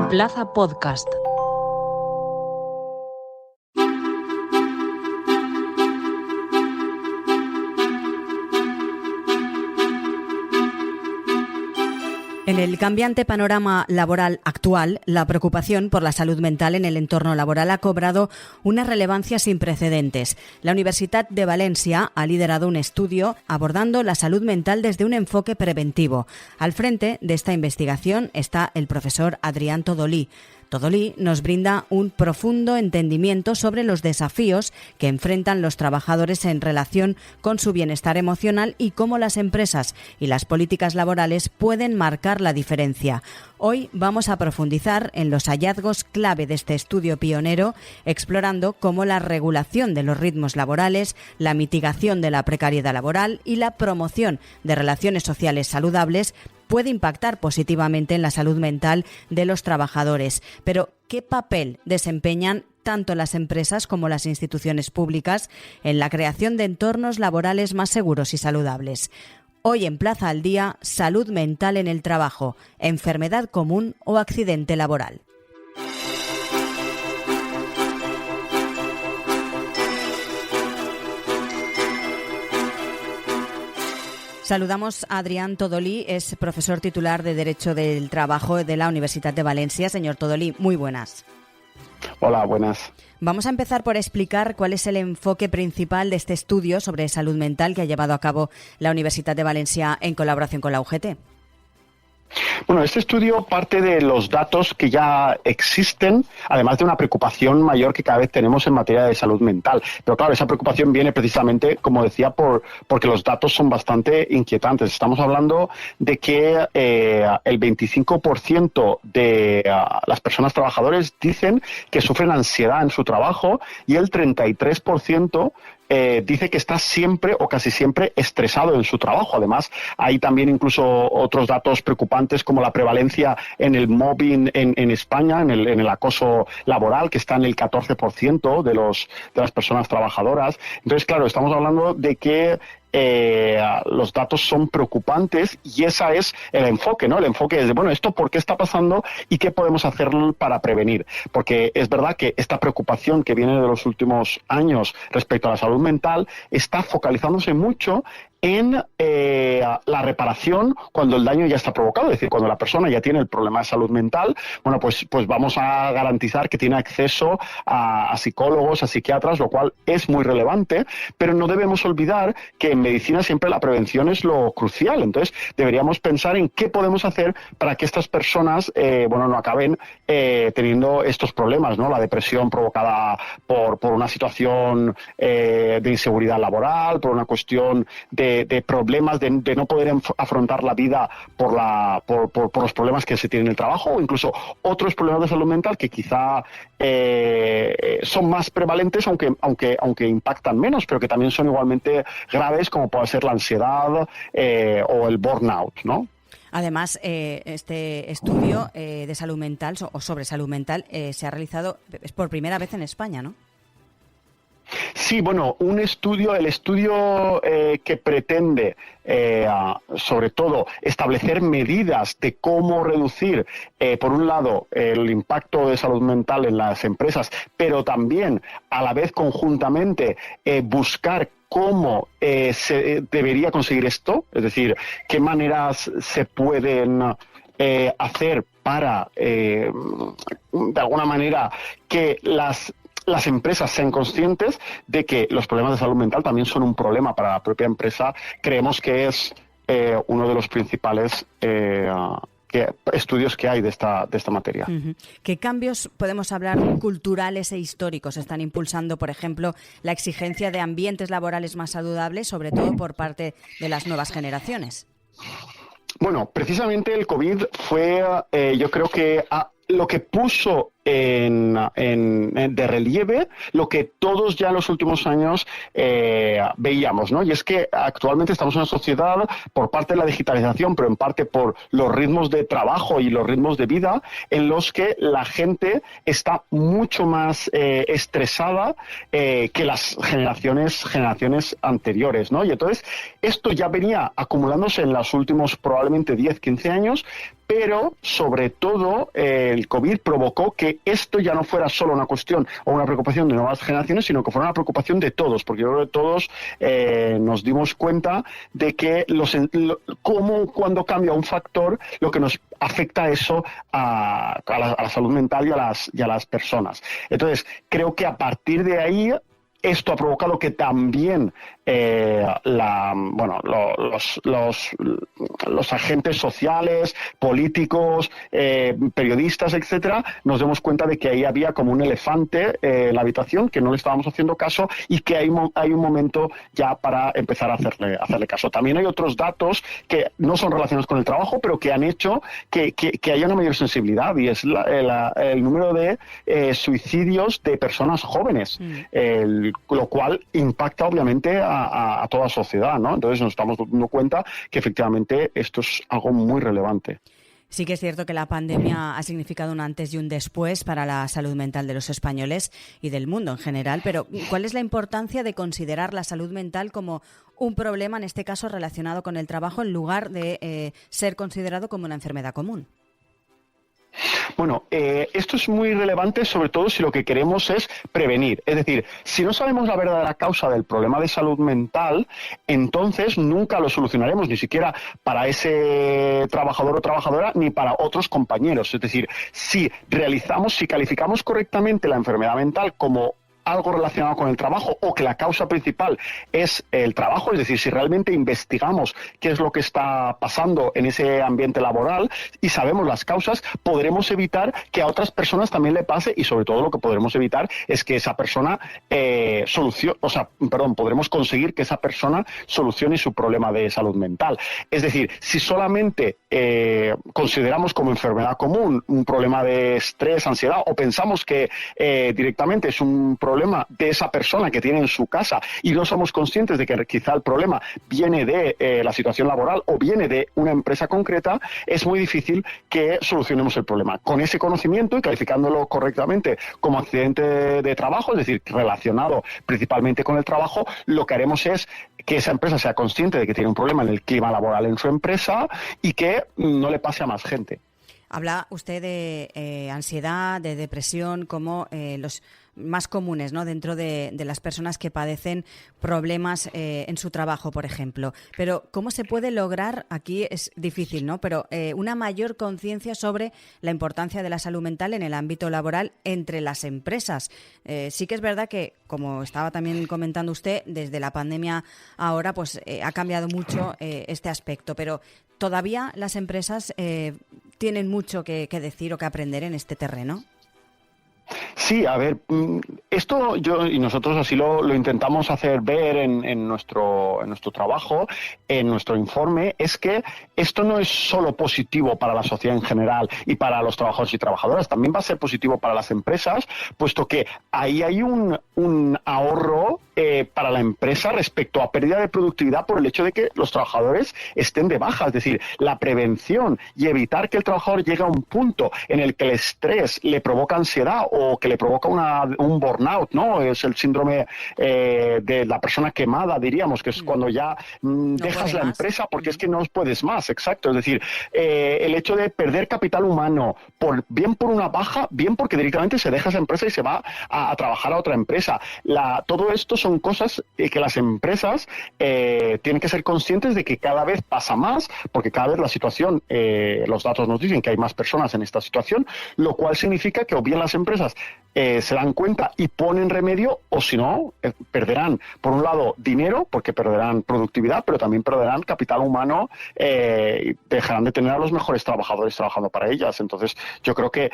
Plaza Podcast. En el cambiante panorama laboral actual, la preocupación por la salud mental en el entorno laboral ha cobrado una relevancia sin precedentes. La Universitat de Valencia ha liderado un estudio abordando la salud mental desde un enfoque preventivo. Al frente de esta investigación está el profesor Adrián Todolí. Todolí nos brinda un profundo entendimiento sobre los desafíos que enfrentan los trabajadores en relación con su bienestar emocional y cómo las empresas y las políticas laborales pueden marcar la diferencia. Hoy vamos a profundizar en los hallazgos clave de este estudio pionero, explorando cómo la regulación de los ritmos laborales, la mitigación de la precariedad laboral y la promoción de relaciones sociales saludables puede impactar positivamente en la salud mental de los trabajadores. Pero, ¿qué papel desempeñan tanto las empresas como las instituciones públicas en la creación de entornos laborales más seguros y saludables? Hoy en Plaza al Día, salud mental en el trabajo, enfermedad común o accidente laboral. Saludamos a Adrián Todolí, es profesor titular de Derecho del Trabajo de la Universitat de Valencia. Señor Todolí, muy buenas. Hola, buenas. Vamos a empezar por explicar cuál es el enfoque principal de este estudio sobre salud mental que ha llevado a cabo la Universitat de Valencia en colaboración con la UGT. Bueno, este estudio parte de los datos que ya existen, además de una preocupación mayor que cada vez tenemos en materia de salud mental. Pero claro, esa preocupación viene precisamente, como decía, porque los datos son bastante inquietantes. Estamos hablando de que el 25% de las personas trabajadoras dicen que sufren ansiedad en su trabajo y el 33% dice que está siempre o casi siempre estresado en su trabajo. Además, hay también incluso otros datos preocupantes como la prevalencia en el mobbing en España, en el acoso laboral, que está en el 14% de las personas trabajadoras. Entonces, claro, estamos hablando de que los datos son preocupantes y ese es el enfoque, ¿no? El enfoque es de, bueno, ¿esto por qué está pasando y qué podemos hacer para prevenir? Porque es verdad que esta preocupación que viene de los últimos años respecto a la salud mental está focalizándose mucho en la reparación cuando el daño ya está provocado, es decir, cuando la persona ya tiene el problema de salud mental, bueno, pues vamos a garantizar que tiene acceso a psicólogos, a psiquiatras, lo cual es muy relevante, pero no debemos olvidar que en medicina siempre la prevención es lo crucial. Entonces, deberíamos pensar en qué podemos hacer para que estas personas, no acaben teniendo estos problemas, ¿no? La depresión provocada por una situación de inseguridad laboral, por una cuestión de problemas de no poder afrontar la vida por los problemas que se tienen en el trabajo, o incluso otros problemas de salud mental que quizá son más prevalentes, aunque impactan menos, pero que también son igualmente graves, como puede ser la ansiedad o el burnout, ¿no? Además, este estudio de salud mental o sobre salud mental se ha realizado por primera vez en España, ¿no? Sí, bueno, el estudio que pretende, sobre todo, establecer medidas de cómo reducir, por un lado, el impacto de salud mental en las empresas, pero también, a la vez, conjuntamente, buscar cómo se debería conseguir esto, es decir, qué maneras se pueden hacer para, de alguna manera, que las empresas sean conscientes de que los problemas de salud mental también son un problema para la propia empresa. Creemos que es uno de los principales estudios que hay de esta materia. Uh-huh. ¿Qué cambios podemos hablar culturales e históricos están impulsando, por ejemplo, la exigencia de ambientes laborales más saludables, sobre todo por parte de las nuevas generaciones? Bueno, precisamente el COVID fue, yo creo que lo que puso de relieve lo que todos ya en los últimos años veíamos, ¿no? Y es que actualmente estamos en una sociedad, por parte de la digitalización, pero en parte por los ritmos de trabajo y los ritmos de vida, en los que la gente está mucho más estresada que las generaciones anteriores, ¿no? Y entonces esto ya venía acumulándose en los últimos probablemente 10, 15 años, pero sobre todo el COVID provocó que esto ya no fuera solo una cuestión o una preocupación de nuevas generaciones, sino que fuera una preocupación de todos, porque yo creo que todos nos dimos cuenta de que cómo cuando cambia un factor, lo que nos afecta eso a la salud mental y a las personas. Entonces, creo que a partir de ahí esto ha provocado que también los agentes sociales, políticos, periodistas, etcétera, nos demos cuenta de que ahí había como un elefante en la habitación, que no le estábamos haciendo caso y que hay un momento ya para empezar a hacerle caso. También hay otros datos que no son relacionados con el trabajo, pero que han hecho que haya una mayor sensibilidad, y es el número de suicidios de personas jóvenes, lo cual impacta obviamente a toda la sociedad, ¿no? Entonces nos estamos dando cuenta que efectivamente esto es algo muy relevante. Sí que es cierto que la pandemia ha significado un antes y un después para la salud mental de los españoles y del mundo en general, pero ¿cuál es la importancia de considerar la salud mental como un problema, en este caso relacionado con el trabajo, en lugar de ser considerado como una enfermedad común? Bueno, esto es muy relevante, sobre todo si lo que queremos es prevenir. Es decir, si no sabemos la verdadera causa del problema de salud mental, entonces nunca lo solucionaremos, ni siquiera para ese trabajador o trabajadora, ni para otros compañeros. Es decir, si calificamos correctamente la enfermedad mental como algo relacionado con el trabajo, o que la causa principal es el trabajo, es decir, si realmente investigamos qué es lo que está pasando en ese ambiente laboral y sabemos las causas, podremos evitar que a otras personas también le pase, y sobre todo lo que podremos evitar es que esa persona podremos conseguir que esa persona solucione su problema de salud mental. Es decir, si solamente consideramos como enfermedad común un problema de estrés, ansiedad, o pensamos que directamente es un problema de esa persona que tiene en su casa, y no somos conscientes de que quizá el problema viene de la situación laboral o viene de una empresa concreta, es muy difícil que solucionemos el problema. Con ese conocimiento y calificándolo correctamente como accidente de trabajo, es decir, relacionado principalmente con el trabajo, lo que haremos es que esa empresa sea consciente de que tiene un problema en el clima laboral en su empresa y que no le pase a más gente. Habla usted de ansiedad, de depresión, como los más comunes, ¿no?, dentro de las personas que padecen problemas en su trabajo, por ejemplo. Pero ¿cómo se puede lograr, aquí es difícil, ¿no?, pero una mayor conciencia sobre la importancia de la salud mental en el ámbito laboral entre las empresas? Sí que es verdad que, como estaba también comentando usted, desde la pandemia ahora pues ha cambiado mucho este aspecto, pero todavía las empresas tienen mucho que decir o que aprender en este terreno. Sí, a ver, esto y nosotros así lo intentamos hacer ver en nuestro trabajo, en nuestro informe, es que esto no es solo positivo para la sociedad en general y para los trabajadores y trabajadoras, también va a ser positivo para las empresas, puesto que ahí hay un ahorro para la empresa respecto a pérdida de productividad por el hecho de que los trabajadores estén de baja. Es decir, la prevención y evitar que el trabajador llegue a un punto en el que el estrés le provoca ansiedad o que le provoca un burnout, ¿no? Es el síndrome de la persona quemada, diríamos, que es cuando ya dejas la empresa porque es que no puedes más, exacto. Es decir, el hecho de perder capital humano, bien por una baja, bien porque directamente se deja esa empresa y se va a trabajar a otra empresa. Todo esto son cosas que las empresas tienen que ser conscientes de que cada vez pasa más, porque cada vez la situación, los datos nos dicen que hay más personas en esta situación, lo cual significa que o bien las empresas se dan cuenta y ponen remedio, o si no, perderán, por un lado, dinero, porque perderán productividad, pero también perderán capital humano y dejarán de tener a los mejores trabajadores trabajando para ellas. Entonces, yo creo que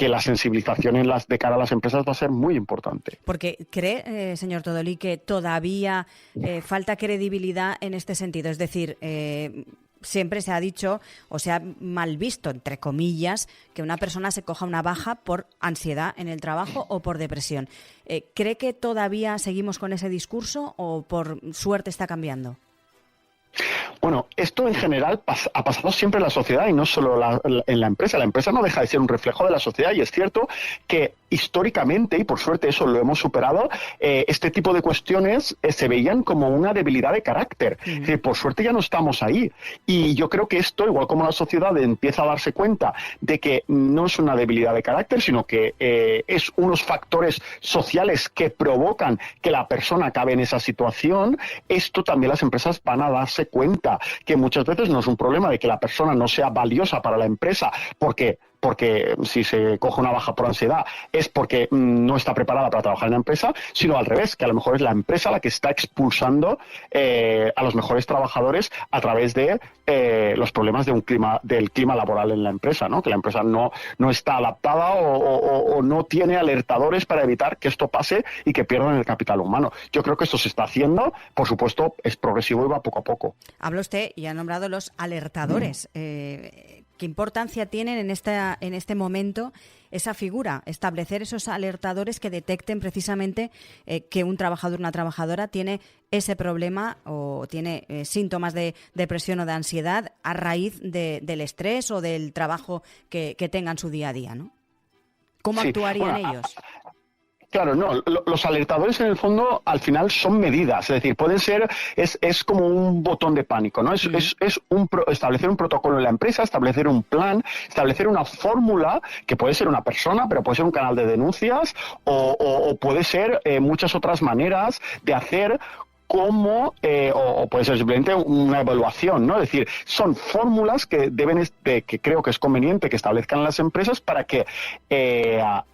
la sensibilización de cara a las empresas va a ser muy importante. Porque cree, señor Todolí, que todavía falta credibilidad en este sentido. Es decir, siempre se ha dicho o se ha mal visto, entre comillas, que una persona se coja una baja por ansiedad en el trabajo o por depresión. ¿Cree que todavía seguimos con ese discurso o por suerte está cambiando? Bueno, esto en general ha pasado siempre en la sociedad y no solo en la empresa. La empresa no deja de ser un reflejo de la sociedad y es cierto que históricamente, y por suerte eso lo hemos superado, este tipo de cuestiones se veían como una debilidad de carácter. Por suerte ya no estamos ahí. Y yo creo que esto, igual como la sociedad empieza a darse cuenta de que no es una debilidad de carácter, sino que es unos factores sociales que provocan que la persona acabe en esa situación, esto también las empresas van a darse cuenta que muchas veces no es un problema de que la persona no sea valiosa para la empresa porque si se coge una baja por ansiedad es porque no está preparada para trabajar en la empresa, sino al revés, que a lo mejor es la empresa la que está expulsando a los mejores trabajadores a través de los problemas del clima laboral en la empresa, ¿no? Que la empresa no está adaptada o no tiene alertadores para evitar que esto pase y que pierdan el capital humano. Yo creo que esto se está haciendo, por supuesto, es progresivo y va poco a poco. Habla usted y ha nombrado los alertadores. ¿Qué importancia tienen en este momento esa figura? Establecer esos alertadores que detecten precisamente que un trabajador o una trabajadora tiene ese problema o tiene síntomas de depresión o de ansiedad a raíz del estrés o del trabajo que tengan su día a día, ¿no? ¿Cómo actuarían ellos? Claro, no, los alertadores en el fondo al final son medidas, es decir, pueden ser, es como un botón de pánico, ¿no? Es establecer un protocolo en la empresa, establecer un plan, establecer una fórmula que puede ser una persona, pero puede ser un canal de denuncias o puede ser muchas otras maneras de hacer o puede ser simplemente una evaluación, ¿no? Es decir, son fórmulas que que creo que es conveniente que establezcan las empresas para que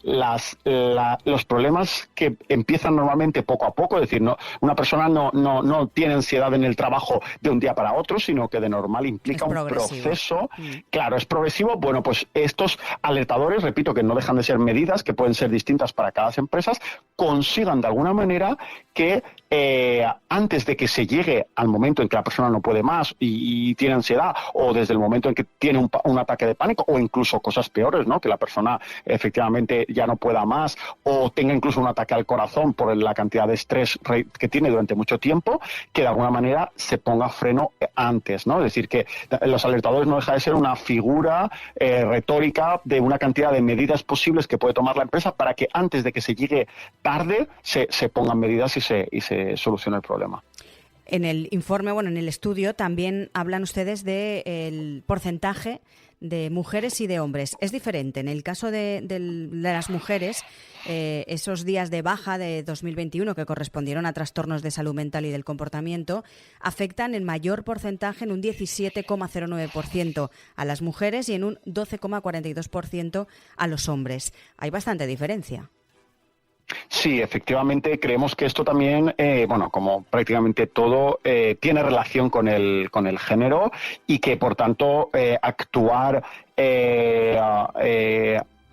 los problemas que empiezan normalmente poco a poco, es decir, una persona no tiene ansiedad en el trabajo de un día para otro, sino que de normal implica un proceso. Claro, es progresivo. Bueno, pues estos alertadores, repito, que no dejan de ser medidas que pueden ser distintas para cada empresa, consigan de alguna manera que antes de que se llegue al momento en que la persona no puede más y tiene ansiedad, o desde el momento en que tiene un ataque de pánico, o incluso cosas peores, ¿no? Que la persona efectivamente ya no pueda más, o tenga incluso un ataque al corazón por la cantidad de estrés que tiene durante mucho tiempo, que de alguna manera se ponga freno antes, ¿no? Es decir, que los alertadores no deja de ser una figura retórica de una cantidad de medidas posibles que puede tomar la empresa para que antes de que se llegue tarde se pongan medidas y se solucione el problema. En el informe, en el estudio también hablan ustedes del porcentaje de mujeres y de hombres. Es diferente. En el caso de las mujeres, esos días de baja de 2021 que correspondieron a trastornos de salud mental y del comportamiento afectan en mayor porcentaje, en un 17,09% a las mujeres y en un 12,42% a los hombres. Hay bastante diferencia. Sí, efectivamente, creemos que esto también, como prácticamente todo, tiene relación con el género y que, por tanto, actuar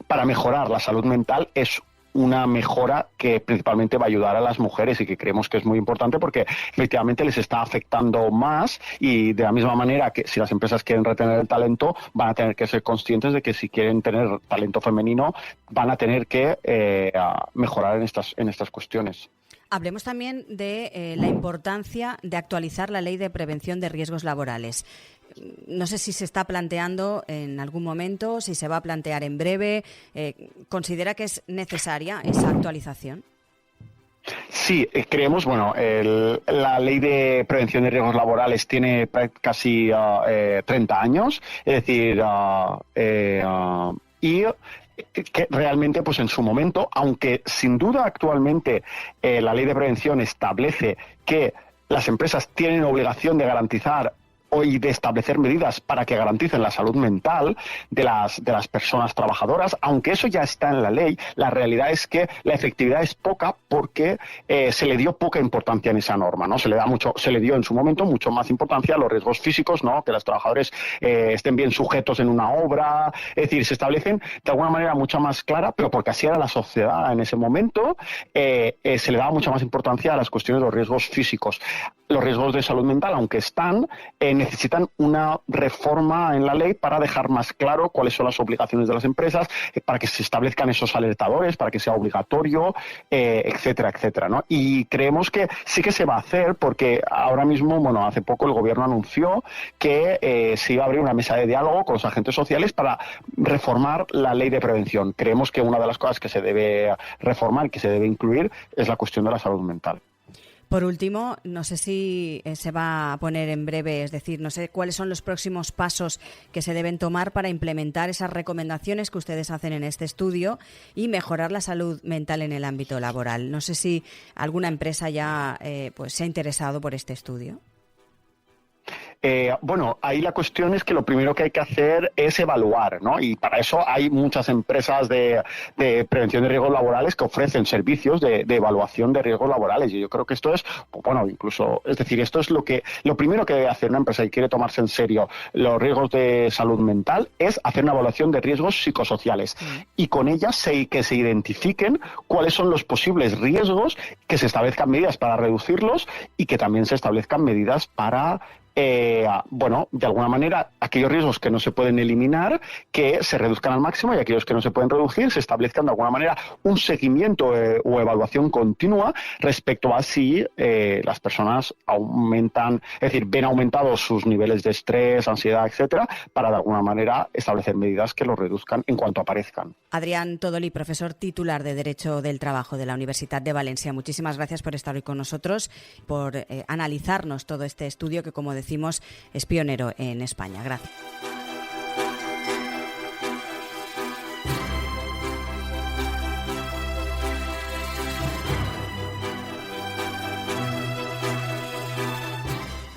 para mejorar la salud mental es una mejora que principalmente va a ayudar a las mujeres y que creemos que es muy importante porque efectivamente les está afectando más y de la misma manera que si las empresas quieren retener el talento van a tener que ser conscientes de que si quieren tener talento femenino van a tener que mejorar en estas cuestiones. Hablemos también de la importancia de actualizar la Ley de Prevención de Riesgos Laborales. No sé si se está planteando en algún momento, si se va a plantear en breve. ¿Considera que es necesaria esa actualización? Sí, creemos, la Ley de Prevención de Riesgos Laborales tiene casi 30 años, es decir, y que realmente, pues en su momento, aunque sin duda actualmente la Ley de Prevención establece que las empresas tienen obligación de garantizar y de establecer medidas para que garanticen la salud mental de las personas trabajadoras, aunque eso ya está en la ley, la realidad es que la efectividad es poca porque se le dio poca importancia en esa norma, ¿no? Se le dio en su momento mucho más importancia a los riesgos físicos, ¿no? Que los trabajadores estén bien sujetos en una obra, es decir, se establecen de alguna manera mucho más clara, pero porque así era la sociedad en ese momento, se le daba mucha más importancia a las cuestiones de los riesgos físicos. Los riesgos de salud mental, aunque están, necesitan una reforma en la ley para dejar más claro cuáles son las obligaciones de las empresas, para que se establezcan esos alertadores, para que sea obligatorio, etcétera, etcétera, ¿no? Y creemos que sí que se va a hacer, porque ahora mismo, bueno, hace poco el gobierno anunció que se iba a abrir una mesa de diálogo con los agentes sociales para reformar la ley de prevención. Creemos que una de las cosas que se debe reformar, que se debe incluir, es la cuestión de la salud mental. Por último, no sé si se va a poner en breve, es decir, no sé cuáles son los próximos pasos que se deben tomar para implementar esas recomendaciones que ustedes hacen en este estudio y mejorar la salud mental en el ámbito laboral. No sé si alguna empresa ya pues se ha interesado por este estudio. Bueno, ahí la cuestión es que lo primero que hay que hacer es evaluar, ¿no? Y para eso hay muchas empresas de prevención de riesgos laborales que ofrecen servicios de evaluación de riesgos laborales. Y yo creo que esto es, bueno, incluso, es decir, esto es lo primero que debe hacer una empresa que quiere tomarse en serio los riesgos de salud mental, es hacer una evaluación de riesgos psicosociales. Y con ellas que se identifiquen cuáles son los posibles riesgos, que se establezcan medidas para reducirlos y que también se establezcan medidas para bueno, de alguna manera, aquellos riesgos que no se pueden eliminar, que se reduzcan al máximo, y aquellos que no se pueden reducir, se establezcan de alguna manera un seguimiento o evaluación continua respecto a si las personas aumentan, es decir, ven aumentados sus niveles de estrés, ansiedad, etcétera, para de alguna manera establecer medidas que los reduzcan en cuanto aparezcan. Adrián Todolí, profesor titular de Derecho del Trabajo de la Universidad de Valencia. Muchísimas gracias por estar hoy con nosotros, por analizarnos todo este estudio que, como decimos, es pionero en España. Gracias.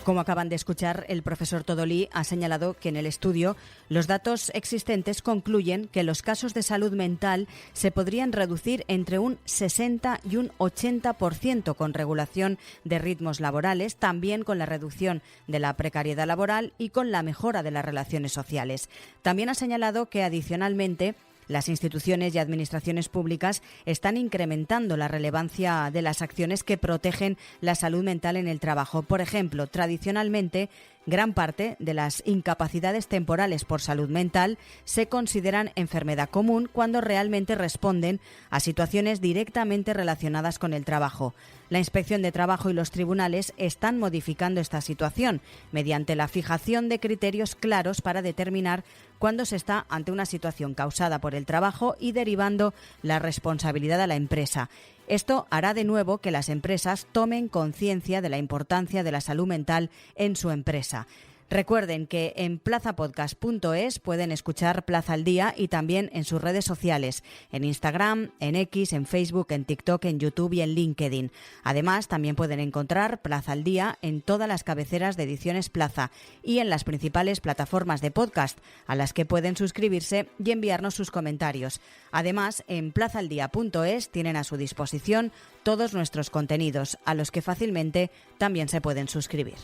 Como acaban de escuchar, el profesor Todolí ha señalado que en el estudio los datos existentes concluyen que los casos de salud mental se podrían reducir entre un 60 y un 80% con regulación de ritmos laborales, también con la reducción de la precariedad laboral y con la mejora de las relaciones sociales. También ha señalado que, adicionalmente, las instituciones y administraciones públicas están incrementando la relevancia de las acciones que protegen la salud mental en el trabajo. Por ejemplo, tradicionalmente, gran parte de las incapacidades temporales por salud mental se consideran enfermedad común cuando realmente responden a situaciones directamente relacionadas con el trabajo. La Inspección de Trabajo y los tribunales están modificando esta situación mediante la fijación de criterios claros para determinar cuándo se está ante una situación causada por el trabajo y derivando la responsabilidad a la empresa. Esto hará de nuevo que las empresas tomen conciencia de la importancia de la salud mental en su empresa. Recuerden que en plazapodcast.es pueden escuchar Plaza al Día y también en sus redes sociales, en Instagram, en X, en Facebook, en TikTok, en YouTube y en LinkedIn. Además, también pueden encontrar Plaza al Día en todas las cabeceras de Ediciones Plaza y en las principales plataformas de podcast, a las que pueden suscribirse y enviarnos sus comentarios. Además, en plazaldía.es tienen a su disposición todos nuestros contenidos, a los que fácilmente también se pueden suscribir.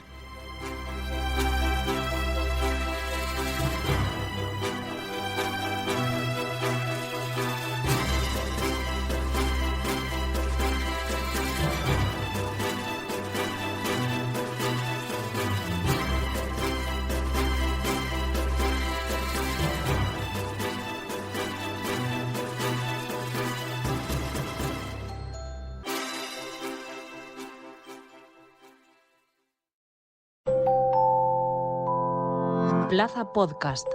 Plaza Podcast.